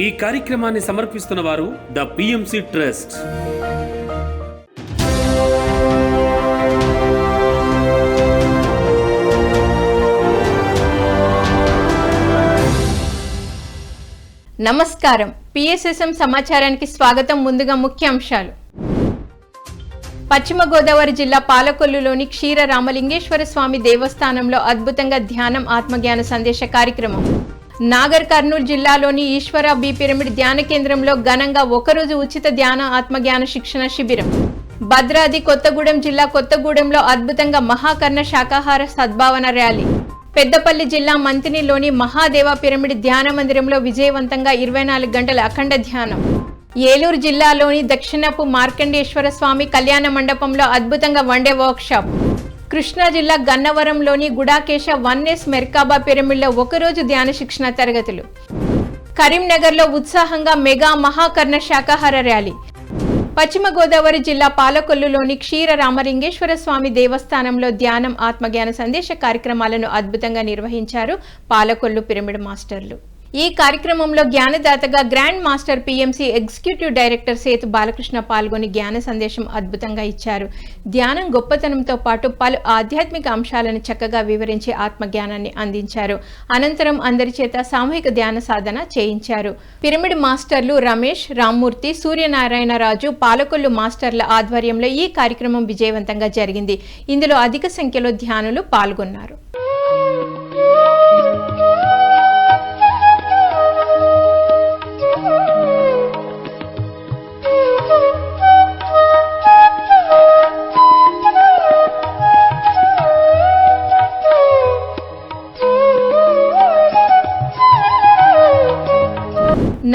ఈ కార్యక్రమాన్ని సమర్పిస్తున్న వారు ద పిఎంసి ట్రస్ట్. నమస్కారం. పిఎస్ఎస్ఎం సమాచారానికి స్వాగతం. ముందుగా ముఖ్యాంశాలు. పశ్చిమ గోదావరి జిల్లా పాలకొల్లులోని క్షీర రామలింగేశ్వర స్వామి దేవస్థానంలో అద్భుతంగా ధ్యానం ఆత్మజ్ఞాన సందేశ కార్యక్రమం. నాగర్ కర్నూలు జిల్లాలోని ఈశ్వర బి పిరమిడ్ ధ్యాన కేంద్రంలో ఘనంగా ఒకరోజు ఉచిత ధ్యాన ఆత్మజ్ఞాన శిక్షణ శిబిరం. భద్రాద్రి కొత్తగూడెం జిల్లా కొత్తగూడెంలో అద్భుతంగా మహాకర్ణ శాకాహార సద్భావన ర్యాలీ. పెద్దపల్లి జిల్లా మంతినిలోని మహాదేవ పిరమిడ్ ధ్యాన మందిరంలో విజయవంతంగా 24 గంటల అఖండ ధ్యానం. ఏలూరు జిల్లాలోని దక్షిణపు మార్కండేశ్వర స్వామి కళ్యాణ మండపంలో అద్భుతంగా వన్డే వర్క్షాప్. కృష్ణా జిల్లా గన్నవరంలోని గుడాకేశ 1S మెర్కాబా పిరమిడ్లో ఒకరోజు ధ్యాన శిక్షణ తరగతులు. కరీంనగర్లో ఉత్సాహంగా మెగా మహాకర్ణ శాకాహార ర్యాలీ. పశ్చిమ గోదావరి జిల్లా పాలకొల్లులోని క్షీర రామలింగేశ్వర స్వామి దేవస్థానంలో ధ్యానం ఆత్మజ్ఞాన సందేశ కార్యక్రమాలను అద్భుతంగా నిర్వహించారు పాలకొల్లు పిరమిడ్ మాస్టర్లు. ఈ కార్యక్రమంలో జ్ఞానదాతగా grand master PMC executive director Sethu Balakrishna పాల్గొని జ్ఞాన సందేశం అద్భుతంగా ఇచ్చారు. ధ్యానం గొప్పతనంతో పాటు పలు ఆధ్యాత్మిక అంశాలను చక్కగా వివరించి ఆత్మజ్ఞానాన్ని అందించారు. అనంతరం అందరి చేత సామూహిక ధ్యాన సాధన చేయించారు. పిరమిడ్ మాస్టర్లు రమేష్, రామ్మూర్తి, సూర్యనారాయణరాజు, పాలకొల్లు మాస్టర్ల ఆధ్వర్యంలో ఈ కార్యక్రమం విజయవంతంగా జరిగింది. ఇందులో అధిక సంఖ్యలో ధ్యానులు పాల్గొన్నారు.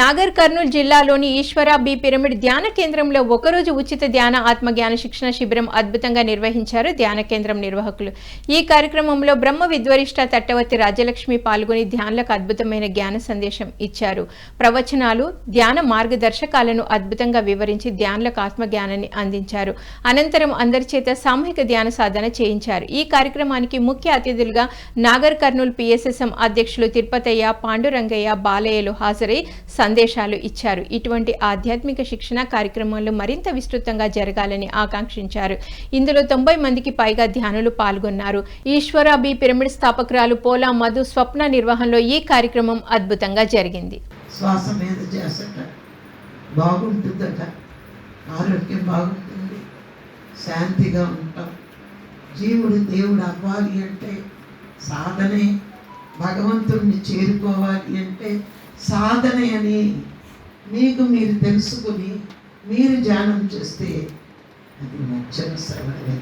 నాగర్ కర్నూలు జిల్లాలోని ఈశ్వర బి పిరమిడ్ ధ్యాన కేంద్రంలో ఒకరోజు ఉచిత ధ్యాన ఆత్మజ్ఞాన శిక్షణ శిబిరం అద్భుతంగా నిర్వహించారు ధ్యాన కేంద్రం నిర్వాహకులు. ఈ కార్యక్రమంలో బ్రహ్మ విద్వరిష్ట తట్టవతి రాజలక్ష్మి పాల్గొని ధ్యానులకు అద్భుతమైన జ్ఞాన సందేశం ఇచ్చారు. ప్రవచనాలు, ధ్యాన మార్గదర్శకాలను అద్భుతంగా వివరించి ధ్యానులకు ఆత్మజ్ఞానాన్ని అందించారు. అనంతరం అందరి చేత సామూహిక ధ్యాన సాధన చేయించారు. ఈ కార్యక్రమానికి ముఖ్య అతిథులుగా నాగర్ కర్నూలు పిఎస్ఎస్ఎం అధ్యక్షులు తిరుపతయ్య, పాండురంగయ్య, బాలయ్యలు హాజరై సందేశాలు ఇచ్చారు. ఇటువంటి ఆధ్యాత్మిక శిక్షణ కార్యక్రమాలు మరింత విస్తృతంగా జరగాలని ఆకాంక్షించారు. ఇందులో 90 మందికి పైగా ధ్యానులు పాల్గొన్నారు. ఈశ్వర బి పిరమిడ్ స్థాపకురాలు పోలా మధు స్వప్న నిర్వహణలో ఈ కార్యక్రమం అద్భుతంగా జరిగింది. శ్వాస మీద చేసట బాగుంటుందట, ఆరోగ్యం బాగుంటుంది, శాంతిగా ఉంటాం. జీవుడు దేవుడు అవ్వాలి అంటే సాధనే, భగవంతుడిని చేరుకోవాలి అంటే సాధనే అని మీకు మీరు తెలుసుకుని మీరు ధ్యానం చేస్తే అది మోక్షం శ్రవణమే.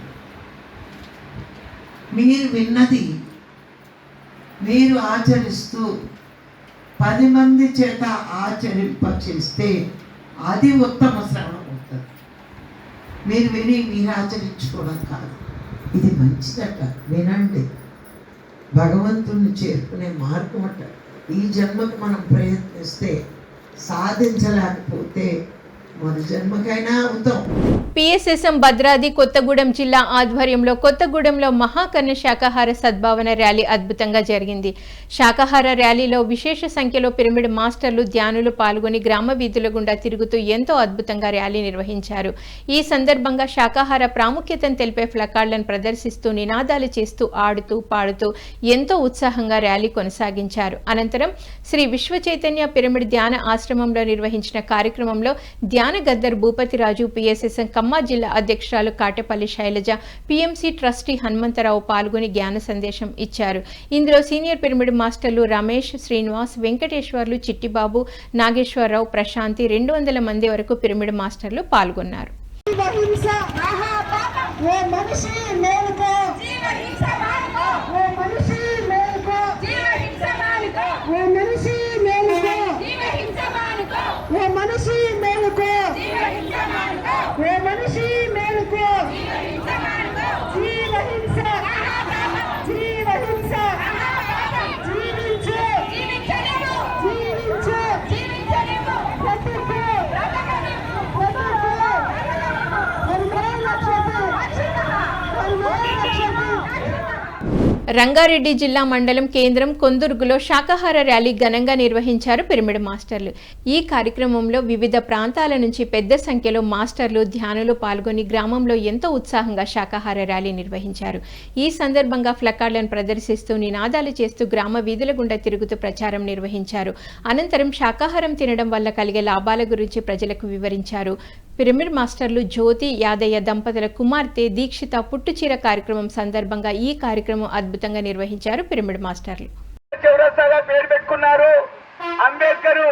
మీరు విన్నది మీరు ఆచరిస్తూ 10 మంది చేత ఆచరింపచేస్తే అది ఉత్తమ శ్రవణం అవుతుంది. మీరు విని మీరు ఆచరించుకోవడం కాదు, ఇది మంచిదట, వినండి. భగవంతుణ్ణి చేరుకునే మార్గం అట. ఈ జన్మకు మనం ప్రయత్నిస్తే సాధించలేకపోతే మన జన్మకైనా అవుతాం. పిఎస్ఎస్ఎం భద్రాద్రి కొత్తగూడెం జిల్లా ఆధ్వర్యంలో కొత్తగూడెంలో మహాకర్ణ శాకాహార సద్భావన ర్యాలీ అద్భుతంగా జరిగింది. శాకాహార ర్యాలీలో విశేష సంఖ్యలో పిరమిడ్ మాస్టర్లు, ధ్యానులు పాల్గొని గ్రామ వీధుల గుండా తిరుగుతూ ఎంతో అద్భుతంగా ర్యాలీ నిర్వహించారు. ఈ సందర్భంగా శాకాహార ప్రాముఖ్యతను తెలిపే ప్లకార్డులను ప్రదర్శిస్తూ నినాదాలు చేస్తూ ఆడుతూ పాడుతూ ఎంతో ఉత్సాహంగా ర్యాలీ కొనసాగించారు. అనంతరం శ్రీ విశ్వ చైతన్య పిరమిడ్ ధ్యాన ఆశ్రమంలో నిర్వహించిన కార్యక్రమంలో ధ్యాన గద్దర్ భూపతిరాజు, పిఎస్ఎస్ఎం ఖమ్మం జిల్లా అధ్యక్షురాలు కాటేపల్లి శైలజ, పిఎంసి ట్రస్టీ హనుమంతరావు పాల్గొని జ్ఞాన సందేశం ఇచ్చారు. ఇందులో సీనియర్ పిరమిడ్ మాస్టర్లు రమేష్, శ్రీనివాస్, వెంకటేశ్వర్లు, చిట్టిబాబు, నాగేశ్వరరావు, ప్రశాంతి 200 మంది వరకు పిరమిడ్ మాస్టర్లు పాల్గొన్నారు. రంగారెడ్డి జిల్లా మండలం కేంద్రం కొందుర్గులో శాకాహార ర్యాలీ ఘనంగా నిర్వహించారు పిరమిడ్ మాస్టర్లు. ఈ కార్యక్రమంలో వివిధ ప్రాంతాల నుంచి పెద్ద సంఖ్యలో మాస్టర్లు, ధ్యానులు పాల్గొని గ్రామంలో ఎంతో ఉత్సాహంగా శాకాహార ర్యాలీ నిర్వహించారు. ఈ సందర్భంగా ఫ్లకార్డులను ప్రదర్శిస్తూ నినాదాలు చేస్తూ గ్రామ వీధుల గుండా తిరుగుతూ ప్రచారం నిర్వహించారు. అనంతరం శాకాహారం తినడం వల్ల కలిగే లాభాల గురించి ప్రజలకు వివరించారు. పిరమిడ్ మాస్టర్లు జ్యోతి యాదయ్య దంపతుల కుమార్తె దీక్షిత పుట్టుచీర కార్యక్రమం సందర్భంగా ఈ కార్యక్రమం అద్భుతంగా నిర్వహించారు. పిరమిడ్ మాస్టర్లు చౌరస్తాగా పేరు పెట్టుకున్నారు. అంబేద్కర్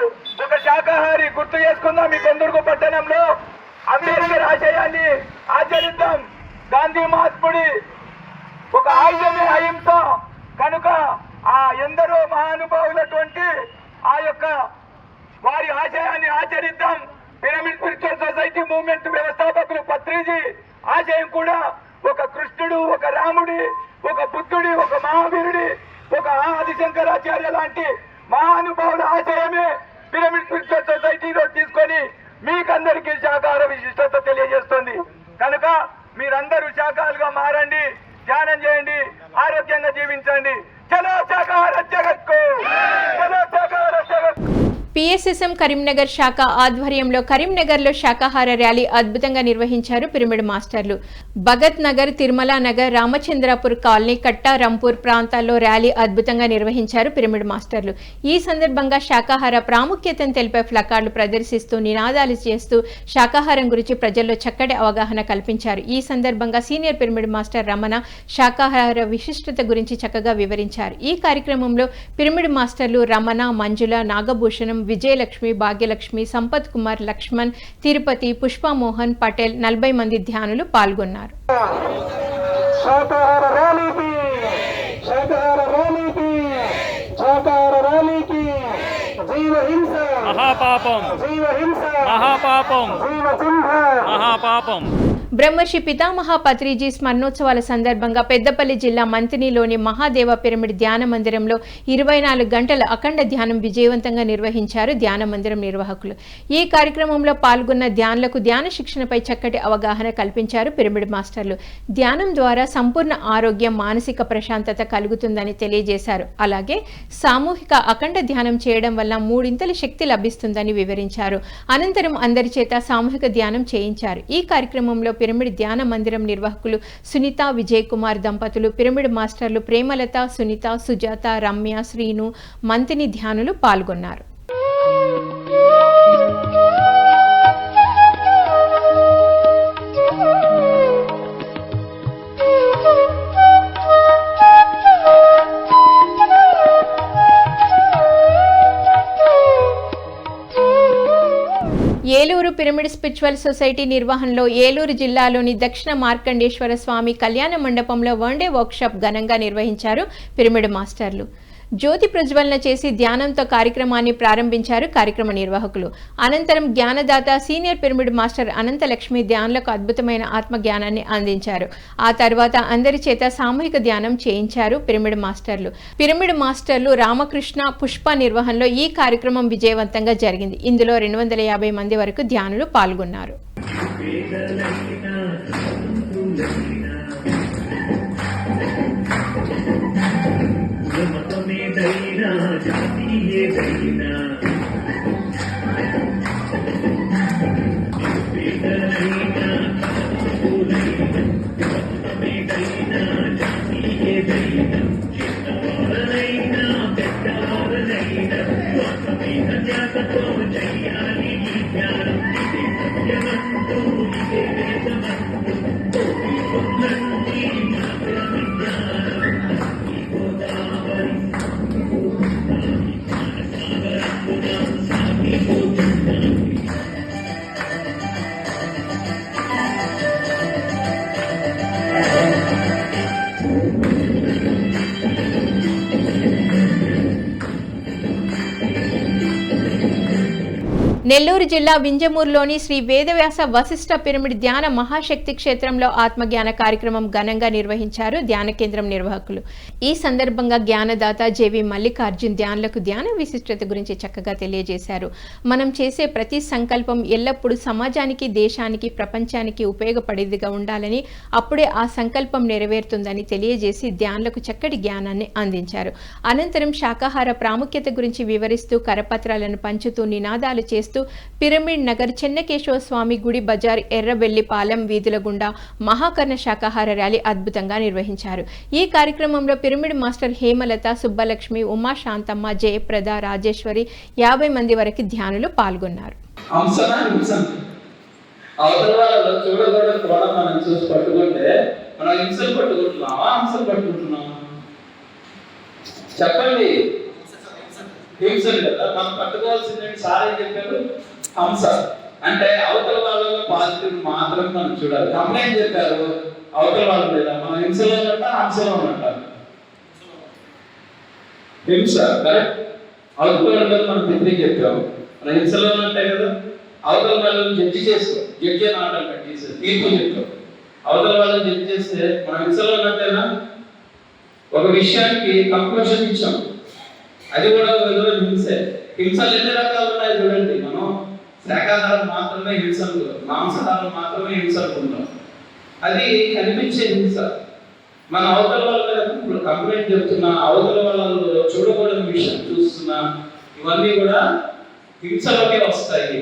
ఒక శాకాహారి, గుర్తు చేసుకుందాం. మీ కొందుర్గు పట్టణంలో అంబేద్కర్ ఆశయాన్ని ఆచరిద్దాం. గాంధీ మహాత్ముడి ఒక ఆయుధమే అహింస కనుక ఆ ఎందరో మహానుభావులటువంటి ఆ యొక్క వారి ఆశయాన్ని ఆచరిద్దాం. పిరమిడ్ స్పిరిచువల్ సొసైటీ మూవ్మెంట్ వ్యవస్థాపకులు పత్రిజీ ఆశయం కూడా ఒక కృష్ణుడు, ఒక రాముడి, ఒక బుద్ధుడి, ఒక మహావీరుడి, ఒక ఆదిశంకరాచార్య లాంటి మహానుభావుల ఆశయమే పిరమిడ్ స్పిరిచువల్ సొసైటీలో తీసుకొని మీకందరికీ శాకాహార విశిష్టత తెలియజేస్తుంది. కనుక మీరందరూ శాకాహారులుగా మారండి, ధ్యానం చేయండి, ఆరోగ్యంగా జీవించండి. చలో శాకాహార జగత్కు, చలో శాకాహార జగత్కు. పిఎస్ఎస్ఎం కరీంనగర్ శాఖ ఆధ్వర్యంలో కరీంనగర్లో శాకాహార ర్యాలీ అద్భుతంగా నిర్వహించారు పిరమిడ్ మాస్టర్లు. భగత్ నగర్, తిరుమల నగర్, రామచంద్రపూర్ కాలనీ, కట్టారంపూర్ ప్రాంతాల్లో ర్యాలీ అద్భుతంగా నిర్వహించారు పిరమిడ్ మాస్టర్లు. ఈ సందర్భంగా శాకాహార ప్రాముఖ్యతను తెలిపే ఫ్లకార్డులు ప్రదర్శిస్తూ నినాదాలు చేస్తూ శాకాహారం గురించి ప్రజల్లో చక్కటి అవగాహన కల్పించారు. ఈ సందర్భంగా సీనియర్ పిరమిడ్ మాస్టర్ రమణ శాకాహార విశిష్టత గురించి చక్కగా వివరించారు. ఈ కార్యక్రమంలో పిరమిడ్ మాస్టర్లు రమణ, మంజుల, నాగభూషణం, విజయలక్ష్మి, భాగ్యలక్ష్మి, సంపత్ కుమార్, లక్ష్మణ్, తిరుపతి, పుష్పమోహన్, పటేల్ 40 మంది ధ్యానులు పాల్గొన్నారు. బ్రహ్మర్షి పితామహ పత్రిజీ స్మరణోత్సవాల సందర్భంగా పెద్దపల్లి జిల్లా మంతినిలోని మహాదేవ పిరమిడ్ ధ్యాన మందిరంలో 24 గంటల అఖండ ధ్యానం విజయవంతంగా నిర్వహించారు ధ్యాన మందిరం నిర్వాహకులు. ఈ కార్యక్రమంలో పాల్గొన్న ధ్యానులకు ధ్యాన శిక్షణపై చక్కటి అవగాహన కల్పించారు పిరమిడ్ మాస్టర్లు. ధ్యానం ద్వారా సంపూర్ణ ఆరోగ్యం, మానసిక ప్రశాంతత కలుగుతుందని తెలియజేశారు. అలాగే సామూహిక అఖండ ధ్యానం చేయడం వల్ల 3 శక్తి లభిస్తుందని వివరించారు. అనంతరం అందరి చేత సామూహిక ధ్యానం చేయించారు. ఈ కార్యక్రమంలో పిరమిడ్ ధ్యాన మందిరం నిర్వాహకులు సునీత, విజయ్ కుమార్ దంపతులు, పిరమిడ్ మాస్టర్లు ప్రేమలత, సునీత, సుజాత, రమ్య, శ్రీను, మంతిని ధ్యానులు పాల్గొన్నారు. ఏలూరు పిరమిడ్ స్పిరిచువల్ సొసైటీ నిర్వహణలో ఏలూరు జిల్లాలోని దక్షిణ మార్కండేశ్వర స్వామి కళ్యాణ మండపంలో వన్డే వర్క్షాప్ ఘనంగా నిర్వహించారు పిరమిడ్ మాస్టర్లు. జ్యోతి ప్రజ్వలన చేసి ధ్యానంతో కార్యక్రమాన్ని ప్రారంభించారు కార్యక్రమ నిర్వాహకులు. అనంతరం జ్ఞానదాత సీనియర్ పిరమిడ్ మాస్టర్ అనంతలక్ష్మి ధ్యానులకు అద్భుతమైన ఆత్మ జ్ఞానాన్ని అందించారు. ఆ తర్వాత అందరి చేత సామూహిక ధ్యానం చేయించారు పిరమిడ్ మాస్టర్లు. పిరమిడ్ మాస్టర్లు రామకృష్ణ, పుష్ప నిర్వహణలో ఈ కార్యక్రమం విజయవంతంగా జరిగింది. ఇందులో 250 మంది వరకు ధ్యానులు పాల్గొన్నారు. నెల్లూరు జిల్లా వింజమూరులోని శ్రీ వేదవ్యాస వశిష్ఠ పిరమిడ్ ధ్యాన మహాశక్తి క్షేత్రంలో ఆత్మజ్ఞాన కార్యక్రమం ఘనంగా నిర్వహించారు ధ్యాన కేంద్రం నిర్వాహకులు. ఈ సందర్భంగా జ్ఞానదాత జేవి మల్లికార్జున్ ధ్యానులకు ధ్యాన విశిష్టత గురించి చక్కగా తెలియజేశారు. మనం చేసే ప్రతి సంకల్పం ఎల్లప్పుడూ సమాజానికి, దేశానికి, ప్రపంచానికి ఉపయోగపడేదిగా ఉండాలని, అప్పుడే ఆ సంకల్పం నెరవేరుతుందని తెలియజేసి ధ్యానులకు చక్కటి జ్ఞానాన్ని అందించారు. అనంతరం శాకాహార ప్రాముఖ్యత గురించి వివరిస్తూ కరపత్రాలను పంచుతూ నినాదాలు చేస్తూ పిరమిడ్ నగర్ చెన్నకేశవ స్వామి గుడి బజార్ ఎర్రబెల్లిపాలెం వీధుల గుండా మహాకర్ణ శాకాహార ర్యాలీ అద్భుతంగా నిర్వహించారు. ఈ కార్యక్రమంలో పిరమిడ్ మాస్టర్ హేమలత, సుబ్బలక్ష్మి, ఉమా శాంతమ్మ, జయప్రద, రాజేశ్వరి 50 మంది వరకు ధ్యానులు పాల్గొన్నారు. చెప్పండి, హింసలు కదా మనం పట్టుకోవాల్సింది. సార్ ఏం చెప్పారు? హంస అంటే అవతల వాళ్ళలో పాజిటివ్ మాత్రం మనం చూడాలి. కంప్లైంట్ చెప్పారు అవతల వాళ్ళ మీద, మనం హింసలో ఉన్నట్ట హంసలో ఉన్నట్ట? హింస కరెక్ట్. అవతల వాళ్ళ మనం తిరిగి చెప్పాము, మన హింసలో ఉన్నట్టే కదా. అవతల వాళ్ళని జడ్జి చేసుకో, జడ్జి అని ఆటలు కట్టేసి తీర్పు చెప్పాం. అవతల వాళ్ళని జడ్జి చేస్తే మనం హింసలో ఉన్నట్టేనా? ఒక విషయానికి కంక్లూషన్ ఇచ్చాం, అది కూడా విధంగా హింసే. హింసలు ఎన్ని రకాలు ఉన్నాయి చూడండి. మనం శాకాహారం మాత్రమే హింసలు, మాంసాహారం మాత్రమే హింసలు ఉంటాం. అది కనిపించే హింస. మన అవతల వాళ్ళ కంప్లైంట్ చెప్తున్నా, అవతల వాళ్ళు చూడకూడని విషయం చూస్తున్నా, ఇవన్నీ కూడా హింసలోకే వస్తాయి.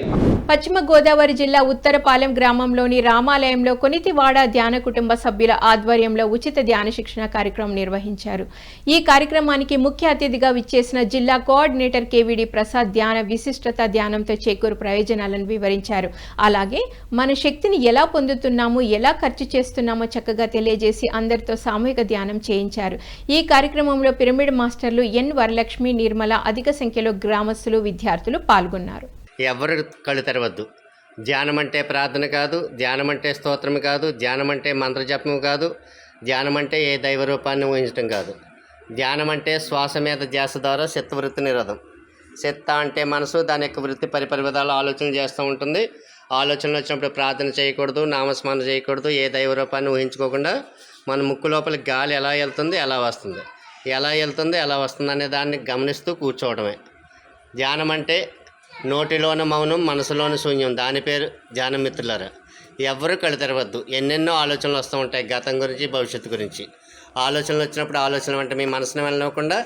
పశ్చిమ గోదావరి జిల్లా ఉత్తరపాలెం గ్రామంలోని రామాలయంలో కొనితివాడ ధ్యాన కుటుంబ సభ్యుల ఆధ్వర్యంలో ఉచిత ధ్యాన శిక్షణ కార్యక్రమం నిర్వహించారు. ఈ కార్యక్రమానికి ముఖ్య అతిథిగా విచ్చేసిన జిల్లా కోఆర్డినేటర్ కేవీడి ప్రసాద్ ధ్యాన విశిష్టత, ధ్యానంతో చేకూరు ప్రయోజనాలను వివరించారు. అలాగే మన శక్తిని ఎలా పొందుతున్నామో, ఎలా ఖర్చు చేస్తున్నామో చక్కగా తెలియజేసి అందరితో సామూహిక ధ్యానం చేయించారు. ఈ కార్యక్రమంలో పిరమిడ్ మాస్టర్లు ఎన్ వరలక్ష్మి, నిర్మల, అధిక సంఖ్యలో గ్రామస్తులు, విద్యార్థులు పాల్గొన్నారు. ఎవరు కళ్ళు తెరవద్దు. ధ్యానం అంటే ప్రార్థన కాదు, ధ్యానం అంటే స్తోత్రం కాదు, ధ్యానం అంటే మంత్రజపం కాదు, ధ్యానం అంటే ఏ దైవ రూపాన్ని ఊహించడం కాదు. ధ్యానం అంటే శ్వాస మీద ధ్యాస ద్వారా చిత్తవృత్తి నిరోధం. చిత్త అంటే మనసు, దాని యొక్క వృత్తి పరిపరివిధాలు ఆలోచన చేస్తూ ఉంటుంది. ఆలోచనలు వచ్చినప్పుడు ప్రార్థన చేయకూడదు, నామస్మరణ చేయకూడదు, ఏ దైవ రూపాన్ని ఊహించుకోకుండా మన ముక్కు లోపల గాలి ఎలా వెళ్తుంది, ఎలా వస్తుంది, ఎలా వెళ్తుంది, ఎలా వస్తుంది అనే దాన్ని గమనిస్తూ కూర్చోవడమే. ధ్యానం అంటే నోటిలోన మౌనం, మనసులోని శూన్యం, దాని పేరు ధ్యానం. మిత్రులారా, ఎవరు కళ్ళు తెరవద్దు. ఎన్నెన్నో ఆలోచనలు వస్తూ ఉంటాయి, గతం గురించి, భవిష్యత్తు గురించి. ఆలోచనలు వచ్చినప్పుడు ఆలోచన అంటే మీ మనసుని వెళ్ళనివ్వకుండా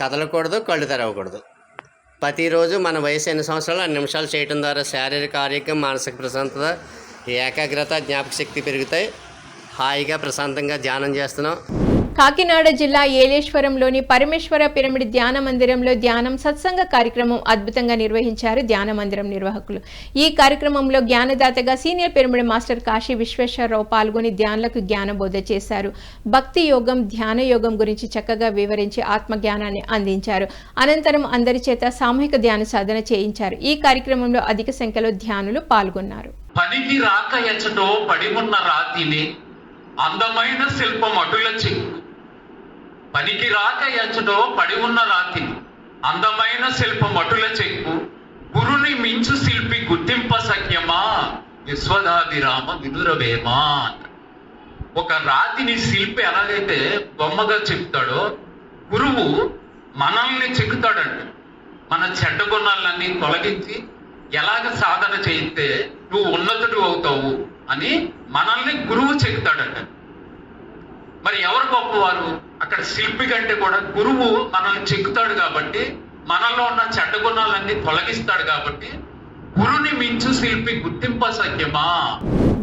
కదలకూడదు, కళ్ళు తెరవకూడదు. ప్రతిరోజు మన వయసు ఎన్ని సంవత్సరాలు 2 నిమిషాలు చేయడం ద్వారా శారీరక ఆరోగ్యం, మానసిక ప్రశాంతత, ఏకాగ్రత, జ్ఞాపక శక్తి పెరుగుతాయి. హాయిగా ప్రశాంతంగా ధ్యానం చేస్తున్నాం. కాకినాడ జిల్లా ఏలేశ్వరంలోని పరమేశ్వర పిరమిడ్ ధ్యాన మందిరంలో ధ్యానం సత్సంగ కార్యక్రమం అద్భుతంగా నిర్వహించారు ధ్యాన మందిరం నిర్వాహకులు. ఈ కార్యక్రమంలో జ్ఞానదాతగా senior pyramid master Kashi Visweswararao పాల్గొని ధ్యానులకు జ్ఞానబోధ చేశారు. భక్తి యోగం, ధ్యాన యోగం గురించి చక్కగా వివరించి ఆత్మజ్ఞానాన్ని అందించారు. అనంతరం అందరి చేత సామూహిక ధ్యాన సాధన చేయించారు. ఈ కార్యక్రమంలో అధిక సంఖ్యలో ధ్యానులు పాల్గొన్నారు. పనికి రాక ఎచ్చటో పడి ఉన్న రాతిని అందమైన శిల్పం అటుల చెక్కు. పనికి రాక ఎచ్చటో పడి ఉన్న రాతిని అందమైన శిల్పం అటుల చెక్కు. గురుని మించు శిల్పి గుర్తింప సఖ్యమా, విశ్వదాభిరామ వినురవేమా. ఒక రాతిని శిల్పి ఎలాగైతే బొమ్మగా చెక్తాడో, గురువు మనల్ని చెక్కుతాడంట. మన చెడ్డ గుణాలన్నీ తొలగించి ఎలాగ సాధన చేయితే నువ్వు ఉన్నతుడు అవుతావు అని మనల్ని గురువు చెక్కుతాడట. మరి ఎవరు గొప్పవారు? అక్కడ శిల్పి కంటే కూడా గురువు మనల్ని చెక్కుతాడు కాబట్టి, మనలో ఉన్న చెడ్డ గుణాలన్నీ తొలగిస్తాడు కాబట్టి, గురుని మించు శిల్పి గుర్తింప సఖ్యమా.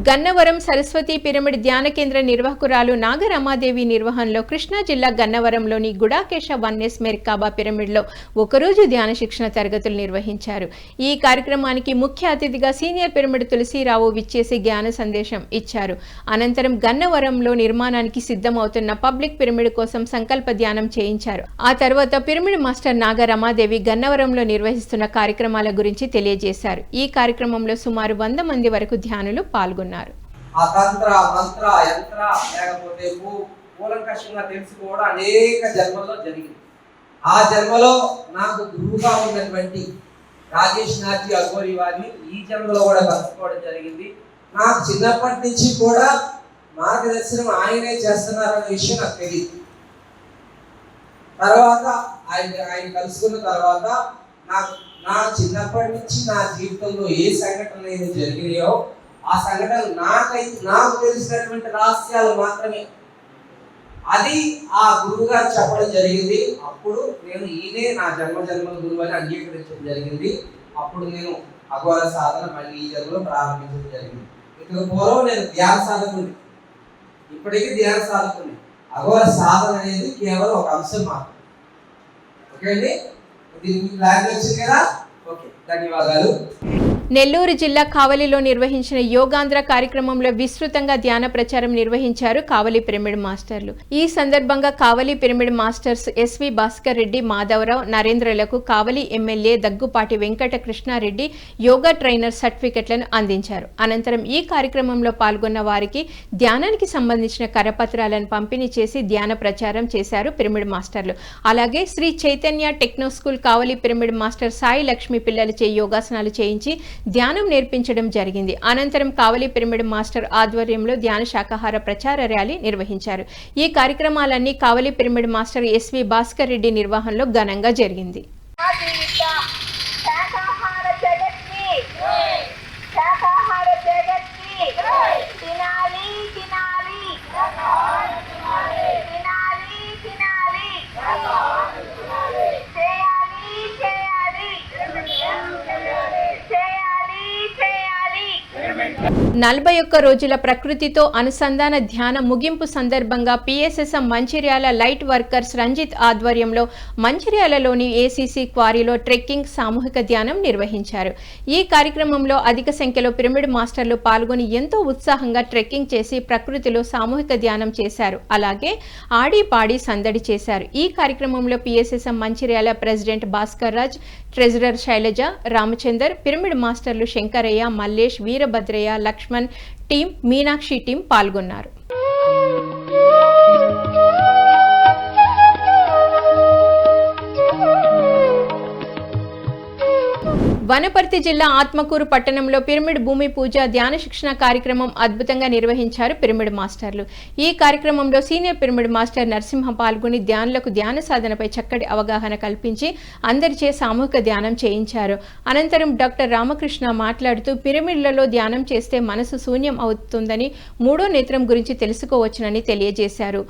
గన్నవరం సరస్వతి పిరమిడ్ ధ్యాన కేంద్ర నిర్వాహకురాలు నాగరమాదేవి నిర్వహణలో కృష్ణా జిల్లా గన్నవరంలోని గుడాకేశ వన్నెస్ మెర్కాబా పిరమిడ్లో ఒకరోజు ధ్యాన శిక్షణ తరగతులు నిర్వహించారు. ఈ కార్యక్రమానికి ముఖ్య అతిథిగా సీనియర్ పిరమిడ్ తులసిరావు విచ్చేసి జ్ఞాన సందేశం ఇచ్చారు. అనంతరం గన్నవరంలో నిర్మాణానికి సిద్ధమవుతున్న పబ్లిక్ పిరమిడ్ కోసం సంకల్ప ధ్యానం చేయించారు. ఆ తర్వాత పిరమిడ్ మాస్టర్ నాగరమాదేవి గన్నవరంలో నిర్వహిస్తున్న కార్యక్రమాల గురించి తెలియజేశారు. ఈ కార్యక్రమంలో సుమారు 100 మంది వరకు ధ్యానులు పాల్గొన్నారు. ఆ తంత్ర, మంత్ర, యంత్ర లేకపోతే కూలంకషంగా తెలుసుకోవడం అనేక జన్మల్లో జరిగింది. ఆ జన్మలో నాకు గురువుగా ఉన్నటువంటి రాజేష్ నాథ్ అఘోరి వారిని ఈ జన్మలో కూడా కలుసుకోవడం జరిగింది. నాకు చిన్నప్పటి నుంచి కూడా మార్గదర్శనం ఆయనే చేస్తున్నారనే విషయం నాకు తెలియదు. తర్వాత ఆయన కలుసుకున్న తర్వాత నా చిన్నప్పటి నుంచి నా జీవితంలో ఏ సంఘటనలు అయితే జరిగినాయో ఆ సంఘటనలు నాకు తెలిసినటువంటి రహస్యాలు మాత్రమే అది ఆ గురువు గారు చెప్పడం జరిగింది. అప్పుడు నేను ఈయనే నా జన్మల గురువు అని అంగీకరించడం జరిగింది. అప్పుడు నేను అఘోర సాధన మళ్ళీ ఈ జన్మలో ప్రారంభించడం జరిగింది. ఇంతకు పూర్వం నేను ధ్యాన సాధకుని, ఇప్పటికీ ధ్యాన సాధకుని. అఘోర సాధన అనేది కేవలం ఒక అంశం మాత్రం. ఓకే అండి, దీనికి ప్లాన్ వచ్చింది కదా. ఓకే, ధన్యవాదాలు. నెల్లూరు జిల్లా కావలిలో నిర్వహించిన యోగాంధ్ర కార్యక్రమంలో విస్తృతంగా ధ్యాన ప్రచారం నిర్వహించారు కావలి పిరమిడ్ మాస్టర్లు. ఈ సందర్భంగా Kavali pyramid masters SV Bhaskar Reddy, Madhavarao, నరేంద్రలకు కావలి ఎమ్మెల్యే దగ్గుపాటి వెంకట కృష్ణారెడ్డి యోగా ట్రైనర్ సర్టిఫికెట్లను అందించారు. అనంతరం ఈ కార్యక్రమంలో పాల్గొన్న వారికి ధ్యానానికి సంబంధించిన కరపత్రాలను పంపిణీ చేసి ధ్యాన ప్రచారం చేశారు పిరమిడ్ మాస్టర్లు. అలాగే శ్రీ చైతన్య టెక్నో స్కూల్ కావలి పిరమిడ్ మాస్టర్ సాయి లక్ష్మి పిల్లలచే యోగాసనాలు చేయించి ధ్యానం నేర్పించడం జరిగింది. అనంతరం కావలి పిరమిడ్ మాస్టర్ ఆధ్వర్యంలో ధ్యాన శాకాహార ప్రచార ర్యాలీ నిర్వహించారు. ఈ కార్యక్రమాలన్నీ Kavali pyramid master SV Bhaskar Reddy నిర్వహణలో ఘనంగా జరిగింది. నలభై 41 రోజుల ప్రకృతితో అనుసంధాన ధ్యాన ముగింపు సందర్భంగా PSSM Mancherial light workers Ranjith ఆధ్వర్యంలో మంచిర్యాలలోని ఏసీసీ క్వారీలో ట్రెక్కింగ్ సామూహిక ధ్యానం నిర్వహించారు. ఈ కార్యక్రమంలో అధిక సంఖ్యలో పిరమిడ్ మాస్టర్లు పాల్గొని ఎంతో ఉత్సాహంగా ట్రెక్కింగ్ చేసి ప్రకృతిలో సామూహిక ధ్యానం చేశారు. అలాగే ఆడి పాడి సందడి చేశారు. ఈ కార్యక్రమంలో PSSM Mancherial president Bhaskar Raj, treasurer Shailaja, Ramachandar, pyramid మాస్టర్లు శంకరయ్య, మల్లేష్, వీరభద్రయ్య, లక్ష్మణ్ టీం, మీనాక్షి టీం పాల్గొన్నారు. వనపర్తి జిల్లా ఆత్మకూరు పట్టణంలో పిరమిడ్ భూమి పూజ ధ్యాన శిక్షణ కార్యక్రమం అద్భుతంగా నిర్వహించారు పిరమిడ్ మాస్టర్లు. ఈ కార్యక్రమంలో సీనియర్ పిరమిడ్ మాస్టర్ నరసింహ పాల్గొని ధ్యానులకు ధ్యాన సాధనపై చక్కటి అవగాహన కల్పించి అందరిచే సామూహిక ధ్యానం చేయించారు. అనంతరం డాక్టర్ రామకృష్ణ మాట్లాడుతూ పిరమిడ్లలో ధ్యానం చేస్తే మనసు శూన్యం అవుతుందని, మూడో నేత్రం గురించి తెలుసుకోవచ్చునని తెలియజేశారు.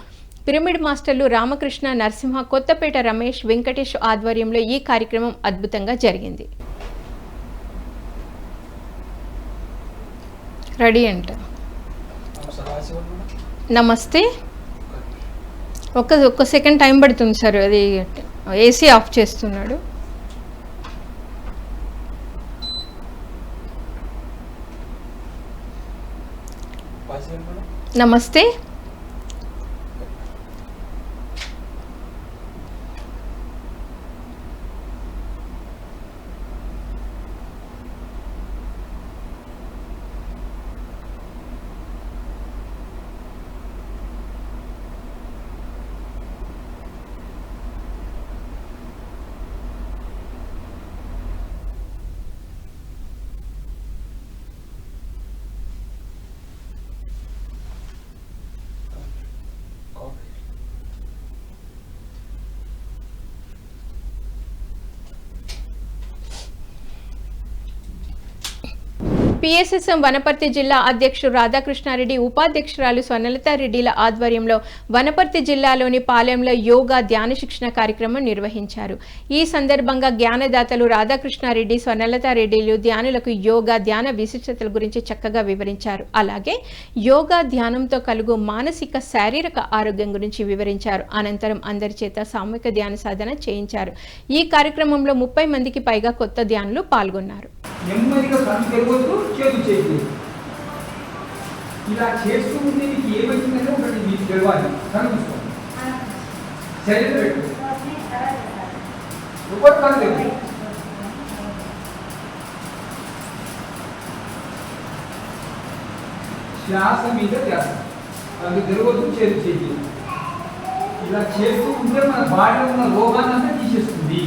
పిరమిడ్ మాస్టర్లు రామకృష్ణ, నరసింహ, కొత్తపేట రమేష్, వెంకటేష్ ఆధ్వర్యంలో ఈ కార్యక్రమం అద్భుతంగా జరిగింది. రెడీ అంట. నమస్తే. ఒక్క సెకండ్ టైం పడుతుంది సార్, అది ఏసీ ఆఫ్ చేస్తున్నాడు. నమస్తే. పిఎస్ఎస్ఎం వనపర్తి జిల్లా అధ్యక్షుడు రాధాకృష్ణారెడ్డి, ఉపాధ్యక్షురాలు స్వర్ణలతారెడ్డిల ఆధ్వర్యంలో వనపర్తి జిల్లాలోని పాలెంలో యోగా ధ్యాన శిక్షణ కార్యక్రమం నిర్వహించారు. ఈ సందర్భంగా జ్ఞానదాతలు రాధాకృష్ణారెడ్డి, స్వర్ణలతారెడ్డిలు ధ్యానులకు యోగా ధ్యాన విశిష్టతల గురించి చక్కగా వివరించారు. అలాగే యోగా ధ్యానంతో కలుగు మానసిక, శారీరక ఆరోగ్యం గురించి వివరించారు. అనంతరం అందరి చేత సామూహిక ధ్యాన సాధన చేయించారు. ఈ కార్యక్రమంలో 30 మందికి పైగా కొత్త ధ్యానులు పాల్గొన్నారు. నెమ్మదిగా కన్ను తెరవద్దు, చేతులు చేయకూడదు. ఇలా చేస్తూ ఉంటే నీకు ఏమైందని ఒకటి నీకు తెలవాలి. కనిపిస్తుంది శరీరం పెట్టు, ఒకటి కన్ను తెరవు. శ్వాస మీద ధ్యాస, కన్ను తెరవద్దు, చేతులు చేయకూడదు. ఇలా చేస్తూ ఉంటే మన బాడీలో ఉన్న రోగాన్ని తీసేస్తుంది.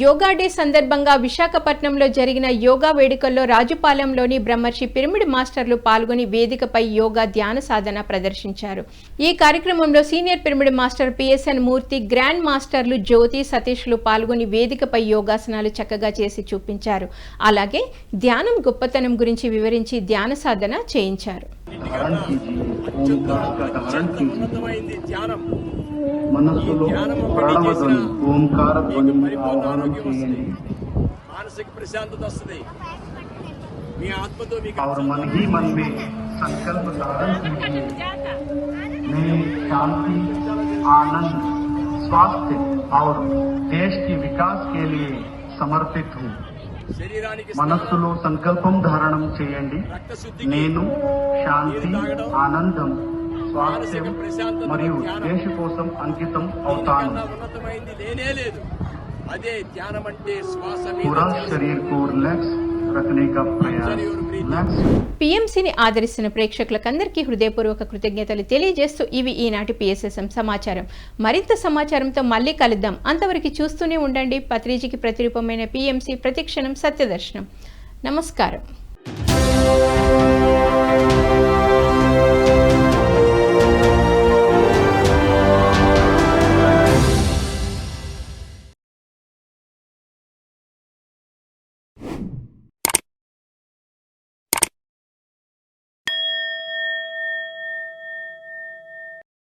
యోగా డే సందర్భంగా విశాఖపట్నంలో జరిగిన యోగా వేడుకల్లో రాజుపాలెంలోని బ్రహ్మర్షి పిరమిడ్ మాస్టర్లు పాల్గొని వేదికపై యోగా ధ్యాన సాధన ప్రదర్శించారు. ఈ కార్యక్రమంలో సీనియర్ పిరమిడ్ మాస్టర్ పిఎస్ఎన్ మూర్తి, గ్రాండ్ మాస్టర్లు జ్యోతి, సతీష్లు పాల్గొని వేదికపై యోగాసనాలు చక్కగా చేసి చూపించారు. అలాగే ధ్యానం గొప్పతనం గురించి వివరించి ధ్యాన సాధన చేయించారు. మనస్సులో ప్రణవధ్వని ఓంకార ధ్వని ఆవాహనం చేయండి. మానసిక ప్రశాంతత వస్తుంది. మీ ఆత్మతో और मन ही मन में संकल्प धारण कीजिए, मैं शांति, आनंद, स्वास्थ्य और देश की विकास के लिए समर्पित हूँ. మనస్సులో సంకల్పం ధారణం చేయండి. నేను శాంతి, ఆనందం, స్వాస్థ్యం మరియు దేశ కోసం అంకితం అవుతాను. पूरा शरीर को रिलैक्स रखने का प्रयास. పిఎంసిని ఆదరిస్తున్న ప్రేక్షకులకందరికీ హృదయపూర్వక కృతజ్ఞతలు తెలియజేస్తూ ఇవి ఈనాటి పిఎస్ఎస్ఎం సమాచారం. మరింత సమాచారంతో మళ్ళీ కలుద్దాం. అంతవరకు చూస్తూనే ఉండండి పత్రిజీకి ప్రతిరూపమైన పిఎంసి, ప్రతిక్షణం సత్యదర్శనం. నమస్కారం.